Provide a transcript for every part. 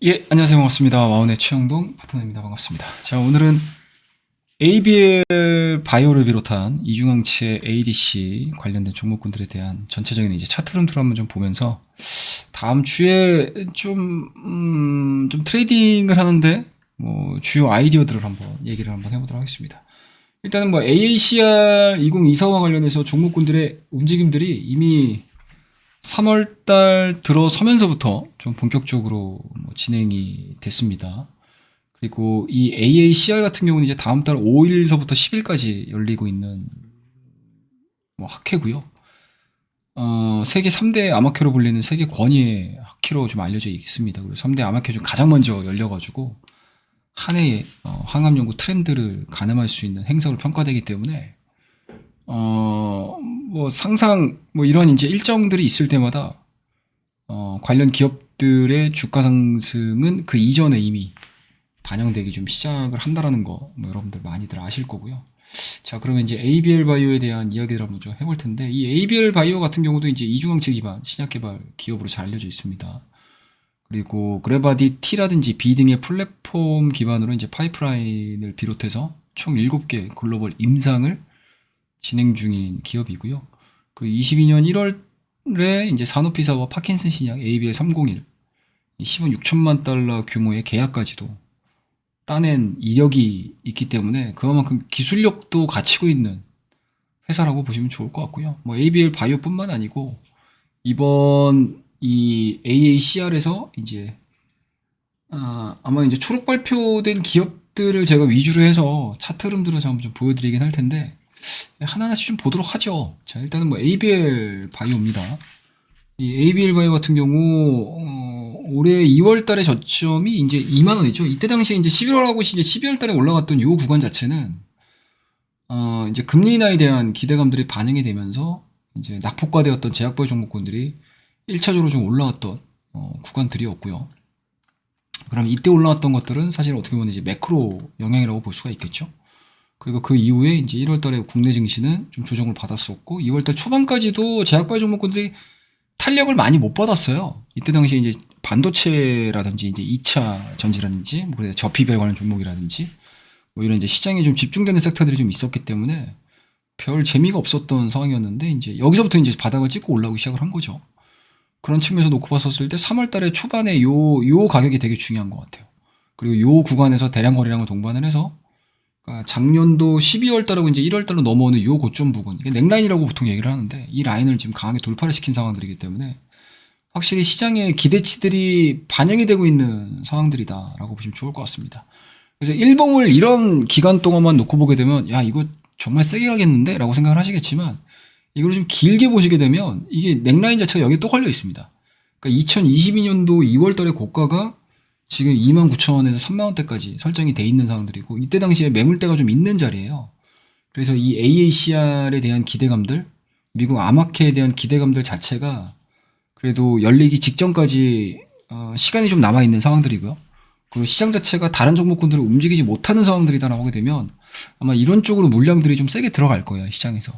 예, 안녕하세요. 반갑습니다. 와운의 최영동 파트너입니다. 반갑습니다. 자, 오늘은 ABL 바이오를 비롯한 이중항체의 ADC 관련된 종목군들에 대한 전체적인 이제 차트 흐름들을 한번 좀 보면서 다음 주에 좀 트레이딩을 하는데 주요 아이디어들을 한번 얘기를 한번 해보도록 하겠습니다. 일단은 AACR 2024와 관련해서 종목군들의 움직임들이 이미 3월달 들어서면서부터 좀 본격적으로 진행이 됐습니다. 그리고 이 AACR 같은 경우는 이제 다음 달 5일서부터 10일까지 열리고 있는 학회고요. 세계 3대 암학회로 불리는 세계 권위의 학회로 좀 알려져 있습니다. 그리고 3대 암학회 중 가장 먼저 열려가지고 한 해의 항암 연구 트렌드를 가늠할 수 있는 행사로 평가되기 때문에 상상 이런 이제 일정들이 있을 때마다 관련 기업들의 주가 상승은 그 이전에 이미 반영되기 좀 시작을 한다라는 거 여러분들 많이들 아실 거고요. 자, 그러면 이제 ABL 바이오에 대한 이야기를 한번 좀 해볼 텐데, 이 ABL 바이오 같은 경우도 이제 이중항체 기반 신약 개발 기업으로 잘 알려져 있습니다. 그리고 그래바디 T라든지 B 등의 플랫폼 기반으로 이제 파이프라인을 비롯해서 총 7개 글로벌 임상을 진행 중인 기업이고요. 그 22년 1월에 이제 사노피 사와 파킨슨 신약 ABL301 10억 6천만 달러 규모의 계약까지도 따낸 이력이 있기 때문에 그만큼 기술력도 갖추고 있는 회사라고 보시면 좋을 것 같고요. ABL 바이오뿐만 아니고 이번 이 AACR에서 이제 아마 이제 초록 발표된 기업들을 제가 위주로 해서 차트 흐름들을 좀 보여드리긴 할 텐데 하나하나씩 좀 보도록 하죠. 자, 일단은 ABL 바이오입니다. 이 ABL 바이오 같은 경우 올해 2월 달에 저점이 이제 2만 원이죠. 이때 당시에 이제 11월하고 이제 12월 달에 올라갔던 요 구간 자체는 이제 금리 인하에 대한 기대감들이 반영이 되면서 이제 낙폭과되었던 제약바이오 종목군들이 1차적으로 좀 올라왔던 구간들이었고요. 그럼 이때 올라왔던 것들은 사실 어떻게 보면 이제 매크로 영향이라고 볼 수가 있겠죠. 그리고 그 이후에 이제 1월 달에 국내 증시는 좀 조정을 받았었고 2월 달 초반까지도 제약바이오 종목군들이 탄력을 많이 못 받았어요. 이때 당시에 이제 반도체라든지 이제 2차 전지라든지 저피별 관련 종목이라든지 이런 이제 시장에 좀 집중되는 섹터들이 좀 있었기 때문에 별 재미가 없었던 상황이었는데 이제 여기서부터 이제 바닥을 찍고 올라오기 시작을 한 거죠. 그런 측면에서 놓고 봤었을 때 3월 달에 초반에 요 가격이 되게 중요한 것 같아요. 그리고 요 구간에서 대량 거래량을 동반을 해서 그러니까 작년도 12월 달하고 이제 1월 달로 넘어오는 요 고점 부분, 이게 넥라인이라고 보통 얘기를 하는데 이 라인을 지금 강하게 돌파를 시킨 상황들이기 때문에 확실히 시장의 기대치들이 반영이 되고 있는 상황들이다라고 보시면 좋을 것 같습니다. 그래서 일봉을 이런 기간 동안만 놓고 보게 되면 야, 이거 정말 세게 가겠는데? 라고 생각을 하시겠지만 이걸 좀 길게 보시게 되면 이게 넥라인 자체가 여기에 또 걸려 있습니다. 그러니까 2022년도 2월 달의 고가가 지금 29,000원에서 3만원대까지 설정이 돼 있는 상황들이고 이때 당시에 매물대가 좀 있는 자리예요. 그래서 이 AACR에 대한 기대감들, 미국 암학회에 대한 기대감들 자체가 그래도 열리기 직전까지 시간이 좀 남아있는 상황들이고요. 그리고 시장 자체가 다른 종목군들을 움직이지 못하는 상황들이다라고 하게 되면 아마 이런 쪽으로 물량들이 좀 세게 들어갈 거예요, 시장에서.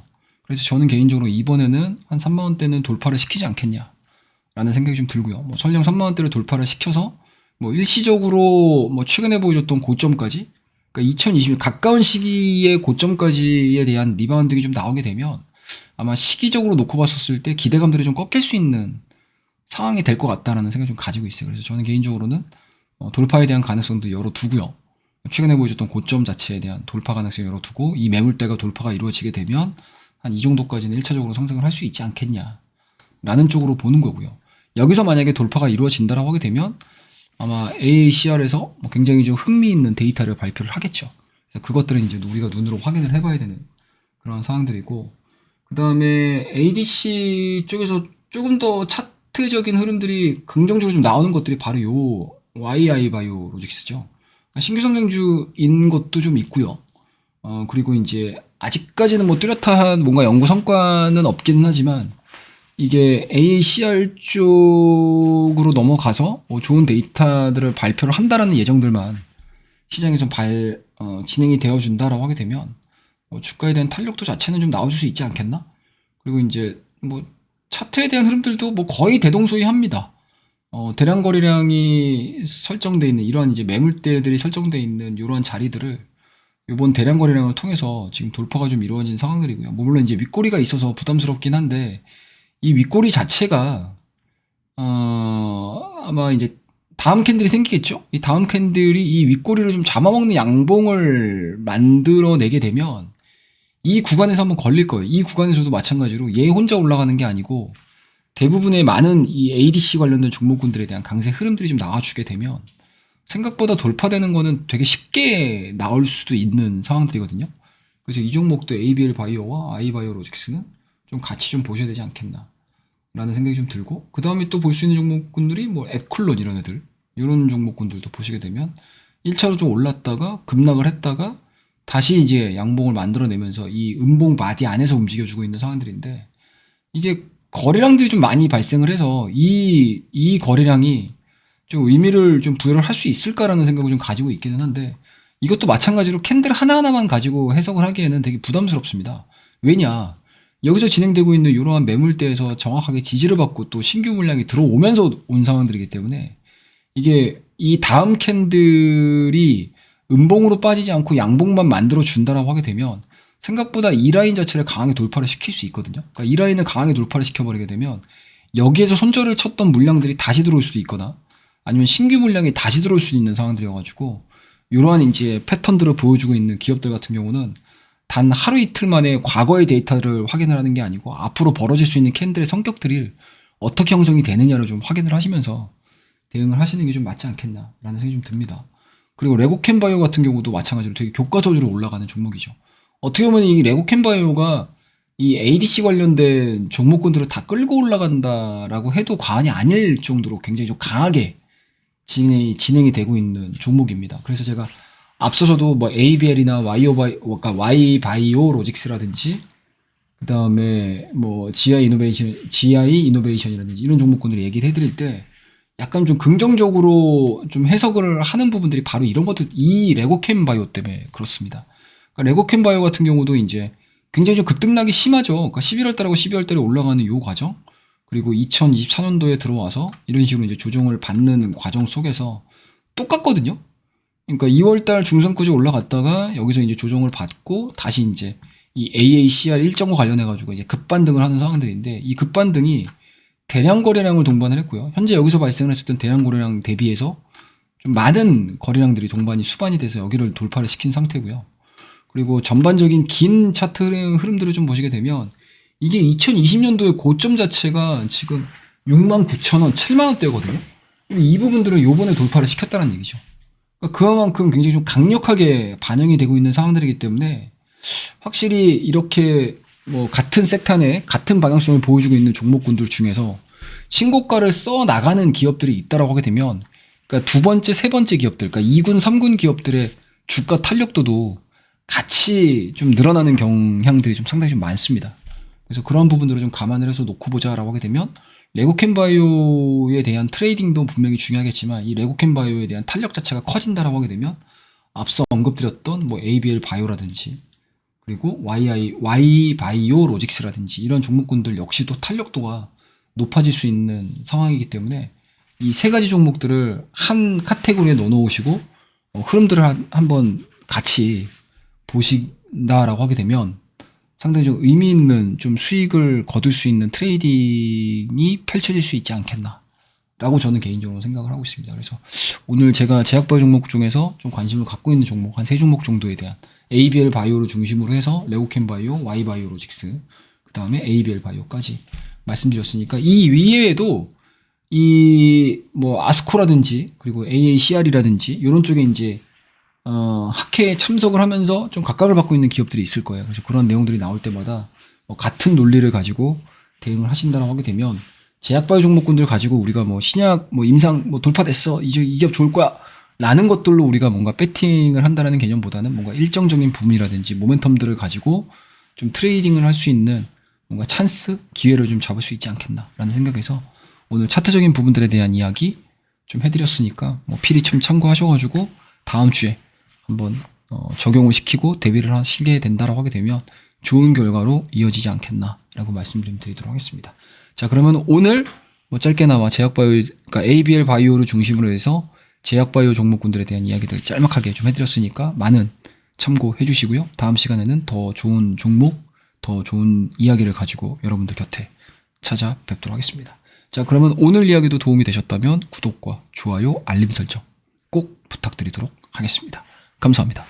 그래서 저는 개인적으로 이번에는 한 3만원대는 돌파를 시키지 않겠냐라는 생각이 좀 들고요. 설령 3만원대를 돌파를 시켜서 일시적으로 최근에 보여줬던 고점까지, 그러니까 2020년 가까운 시기의 고점까지에 대한 리바운드가 좀 나오게 되면 아마 시기적으로 놓고 봤었을 때 기대감들이 좀 꺾일 수 있는 상황이 될 것 같다라는 생각을 좀 가지고 있어요. 그래서 저는 개인적으로는 돌파에 대한 가능성도 열어두고요. 최근에 보여줬던 고점 자체에 대한 돌파 가능성 열어두고 이 매물대가 돌파가 이루어지게 되면 한 이 정도까지는 1차적으로 상승을 할 수 있지 않겠냐 라는 쪽으로 보는 거고요. 여기서 만약에 돌파가 이루어진다라고 하게 되면 아마 AACR에서 굉장히 좀 흥미있는 데이터를 발표를 하겠죠. 그래서 그것들은 이제 우리가 눈으로 확인을 해봐야 되는 그런 상황들이고, 그 다음에 ADC 쪽에서 조금 더 차트적인 흐름들이 긍정적으로 좀 나오는 것들이 바로 요 YI 바이오로직스죠. 신규 상장주인 것도 좀 있고요. 그리고 이제 아직까지는 뚜렷한 뭔가 연구 성과는 없기는 하지만 이게 AACR 쪽으로 넘어가서 좋은 데이터들을 발표를 한다라는 예정들만 시장에서 진행이 되어준다라고 하게 되면 주가에 대한 탄력도 자체는 좀 나와줄 수 있지 않겠나? 그리고 이제 차트에 대한 흐름들도 거의 대동소이합니다. 대량 거래량이 설정돼 있는 이러한 이제 매물대들이 설정돼 있는 이러한 자리들을 이번 대량 거래량을 통해서 지금 돌파가 좀 이루어진 상황들이고요. 뭐 물론 이제 윗꼬리가 있어서 부담스럽긴 한데 이 윗꼬리 자체가 아마 이제 다음 캔들이 생기겠죠? 이 다음 캔들이 이 윗꼬리를 좀 잡아먹는 양봉을 만들어내게 되면 이 구간에서 한번 걸릴 거예요. 이 구간에서도 마찬가지로 얘 혼자 올라가는 게 아니고 대부분의 많은 이 ADC 관련된 종목군들에 대한 강세 흐름들이 좀 나와주게 되면 생각보다 돌파되는 거는 되게 쉽게 나올 수도 있는 상황들이거든요. 그래서 이 종목도 ABL 바이오와 아이바이오 로직스는 좀 같이 좀 보셔야 되지 않겠나 라는 생각이 좀 들고, 그 다음에 또 볼 수 있는 종목군들이 뭐 에쿨론 이런 애들, 이런 종목군들도 보시게 되면 1차로 좀 올랐다가 급락을 했다가 다시 이제 양봉을 만들어내면서 이 음봉 바디 안에서 움직여주고 있는 상황들인데, 이게 거래량들이 좀 많이 발생을 해서 이 거래량이 좀 의미를 좀 부여를 할 수 있을까라는 생각을 좀 가지고 있기는 한데, 이것도 마찬가지로 캔들 하나하나만 가지고 해석을 하기에는 되게 부담스럽습니다. 왜냐? 여기서 진행되고 있는 이러한 매물대에서 정확하게 지지를 받고 또 신규 물량이 들어오면서 온 상황들이기 때문에 이게 이 다음 캔들이 음봉으로 빠지지 않고 양봉만 만들어 준다라고 하게 되면 생각보다 이 라인 자체를 강하게 돌파를 시킬 수 있거든요. 그러니까 이 라인을 강하게 돌파를 시켜버리게 되면 여기에서 손절을 쳤던 물량들이 다시 들어올 수도 있거나 아니면 신규 물량이 다시 들어올 수 있는 상황들이어가지고 이러한 이제 패턴들을 보여주고 있는 기업들 같은 경우는 단 하루 이틀 만에 과거의 데이터를 확인을 하는 게 아니고 앞으로 벌어질 수 있는 캔들의 성격들이 어떻게 형성이 되느냐를 좀 확인을 하시면서 대응을 하시는 게 좀 맞지 않겠나라는 생각이 좀 듭니다. 그리고 레고캔바이오 같은 경우도 마찬가지로 되게 교과서적으로 올라가는 종목이죠. 어떻게 보면 이 레고캔바이오가 이 ADC 관련된 종목군들을 다 끌고 올라간다라고 해도 과언이 아닐 정도로 굉장히 좀 강하게 진행이 되고 있는 종목입니다. 그래서 제가 앞서서도 뭐 ABL이나 그러니까 Y바이오 로직스라든지 그 다음에 뭐 GI 이노베이션이라든지 이런 종목군들을 얘기를 해드릴 때 약간 좀 긍정적으로 좀 해석을 하는 부분들이 바로 이런 것들, 이 레고캠 바이오 때문에 그렇습니다. 그러니까 레고캠 바이오 같은 경우도 이제 굉장히 좀 급등락이 심하죠. 그러니까 11월 달하고 12월 달에 올라가는 요 과정, 그리고 2024년도에 들어와서 이런 식으로 이제 조정을 받는 과정 속에서 똑같거든요. 그러니까 2월 달 중선까지 올라갔다가 여기서 이제 조정을 받고 다시 이제 이 AACR 일정과 관련해가지고 이제 급반등을 하는 상황들인데, 이 급반등이 대량 거래량을 동반을 했고요. 현재 여기서 발생을 했었던 대량 거래량 대비해서 좀 많은 거래량들이 수반이 돼서 여기를 돌파를 시킨 상태고요. 그리고 전반적인 긴 차트 흐름들을 좀 보시게 되면 이게 2020년도의 고점 자체가 지금 69,000원, 7만원대거든요. 이 부분들은 요번에 돌파를 시켰다는 얘기죠. 그러니까 그만큼 굉장히 좀 강력하게 반영이 되고 있는 상황들이기 때문에 확실히 이렇게 뭐 같은 섹터 내 같은 방향성을 보여주고 있는 종목군들 중에서 신고가를 써 나가는 기업들이 있다라고 하게 되면, 그러니까 두 번째, 세 번째 기업들, 그러니까 2군, 3군 기업들의 주가 탄력도도 같이 좀 늘어나는 경향들이 좀 상당히 좀 많습니다. 그래서 그런 부분들을 좀 감안을 해서 놓고 보자라고 하게 되면 레고캔바이오에 대한 트레이딩도 분명히 중요하겠지만 이 레고캔바이오에 대한 탄력 자체가 커진다라고 하게 되면 앞서 언급드렸던 뭐 ABL 바이오라든지 그리고 Y바이오 로직스라든지 이런 종목군들 역시도 탄력도가 높아질 수 있는 상황이기 때문에 이 세 가지 종목들을 한 카테고리에 넣어 놓으시고 흐름들을 한번 같이 보신다라고 하게 되면 상당히 좀 의미 있는 좀 수익을 거둘 수 있는 트레이딩이 펼쳐질 수 있지 않겠나라고 저는 개인적으로 생각을 하고 있습니다. 그래서 오늘 제가 제약바이오 종목 중에서 좀 관심을 갖고 있는 종목 한 3종목 정도에 대한 ABL 바이오를 중심으로 해서 레고캠 바이오, Y바이오 로직스, 그 다음에 ABL 바이오까지 말씀드렸으니까 이 위에도 이 뭐 아스코라든지 그리고 AACR이라든지 이런 쪽에 이제 학회에 참석을 하면서 좀 각광을 받고 있는 기업들이 있을 거예요. 그래서 그런 내용들이 나올 때마다 뭐 같은 논리를 가지고 대응을 하신다고 하게 되면 제약바이오 종목군들 가지고 우리가 뭐 신약 뭐 임상 뭐 돌파됐어 이제 이 기업 좋을 거야 라는 것들로 우리가 뭔가 배팅을 한다는 개념보다는 뭔가 일정적인 부분이라든지 모멘텀들을 가지고 좀 트레이딩을 할 수 있는 뭔가 찬스, 기회를 좀 잡을 수 있지 않겠나라는 생각에서 오늘 차트적인 부분들에 대한 이야기 좀 해드렸으니까 뭐 필히 좀 참고하셔가지고 다음 주에 한번 적용을 시키고 대비를 하시게 된다라고 하게 되면 좋은 결과로 이어지지 않겠나라고 말씀 좀 드리도록 하겠습니다. 자, 그러면 오늘 뭐 짧게나마 제약바이오, 그러니까 ABL 바이오를 중심으로 해서 제약바이오 종목군들에 대한 이야기들 짤막하게 좀 해드렸으니까 많은 참고해 주시고요. 다음 시간에는 더 좋은 종목, 더 좋은 이야기를 가지고 여러분들 곁에 찾아뵙도록 하겠습니다. 자, 그러면 오늘 이야기도 도움이 되셨다면 구독과 좋아요, 알림 설정 꼭 부탁드리도록 하겠습니다. 감사합니다.